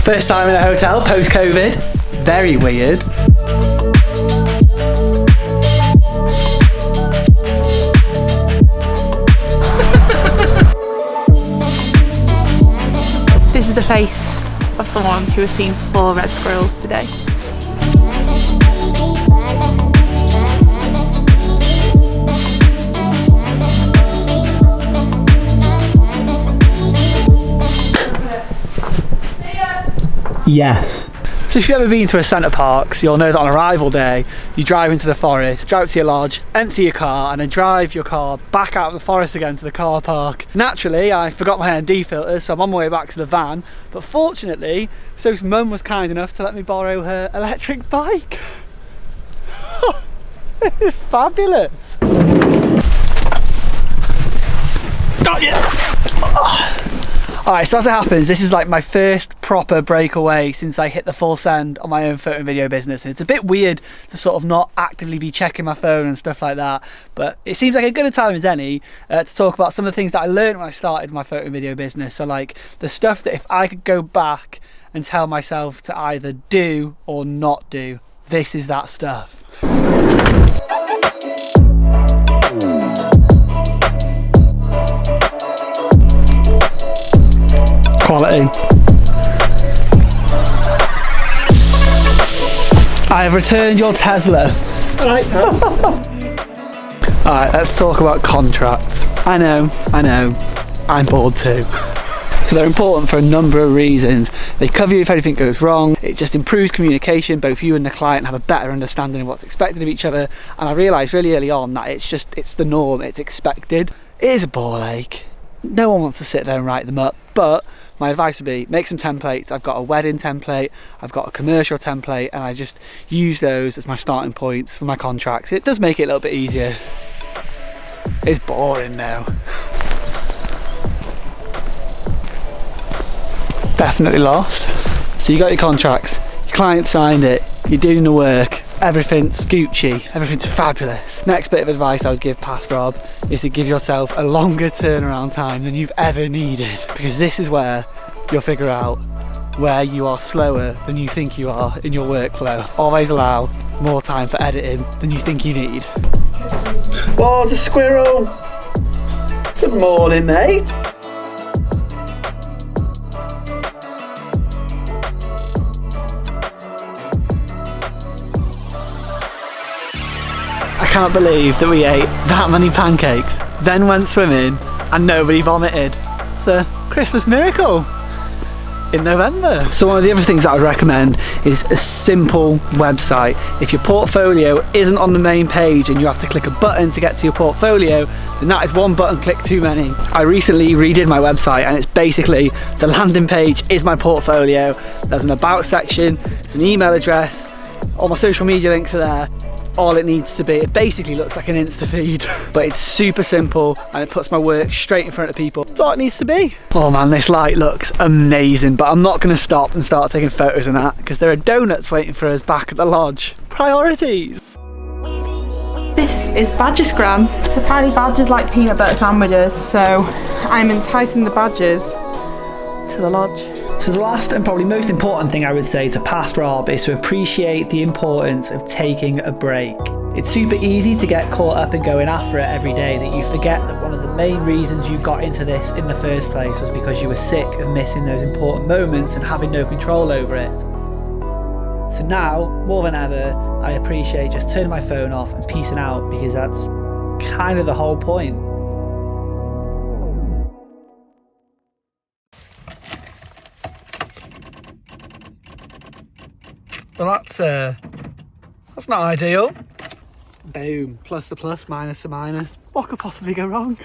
First time in a hotel post-COVID. Very weird. This is the face of someone who has seen 4 red squirrels today. Yes. So if you've ever been to a centre parks, you'll know that on arrival day, you drive into the forest, drive to your lodge, empty your car, and then drive your car back out of the forest again to the car park. Naturally, I forgot my ND filters, so I'm on my way back to the van, but fortunately, Soph's mum was kind enough to let me borrow her electric bike. It's fabulous. Got you. Alright, so as it happens, this is like my first proper breakaway since I hit the full send on my own photo and video business, and it's a bit weird to sort of not actively be checking my phone and stuff like that, but it seems like a good a time as any to talk about some of the things that I learned when I started my photo and video business. So like the stuff that if I could go back and tell myself to either do or not do, this is that stuff. Quality. I have returned your Tesla. Alright, let's talk about contracts. I know, I'm bored too. So they're important for a number of reasons. They cover you if anything goes wrong. It just improves communication. Both you and the client have a better understanding of what's expected of each other. And I realised really early on that it's the norm, it's expected. It is a ball ache. No one wants to sit there and write them up, but my advice would be make some templates. I've got a wedding template, I've got a commercial template, and I just use those as my starting points for my contracts. It does make it a little bit easier. It's boring now. Definitely lost. So you got your contracts, your client signed it, you're doing the work, everything's Gucci, everything's fabulous. Next bit of advice I would give past Rob is to give yourself a longer turnaround time than you've ever needed, because this is where you'll figure out where you are slower than you think you are in your workflow. Always allow more time for editing than you think you need. Oh, it's a squirrel. Good morning, mate. I can't believe that we ate that many pancakes, then went swimming, and nobody vomited. It's a Christmas miracle in November. So one of the other things that I would recommend is a simple website. If your portfolio isn't on the main page and you have to click a button to get to your portfolio, then that is one button click too many. I recently redid my website, and it's basically the landing page is my portfolio. There's an about section, there's an email address, all my social media links are there. All it needs to be, it basically looks like an Insta feed, but it's super simple and it puts my work straight in front of people. That's all it needs to be. Oh man, this light looks amazing, but I'm not gonna stop and start taking photos of that because there are donuts waiting for us back at the lodge. Priorities. This is badger scran. Apparently badgers like peanut butter sandwiches, so I'm enticing the badgers to the lodge. So the last and probably most important thing I would say to past Rob is to appreciate the importance of taking a break. It's super easy to get caught up in going after it every day that you forget that one of the main reasons you got into this in the first place was because you were sick of missing those important moments and having no control over it. So now, more than ever, I appreciate just turning my phone off and peacing out, because that's kind of the whole point. Well, that's not ideal. Boom. Plus the plus, minus the minus. What could possibly go wrong?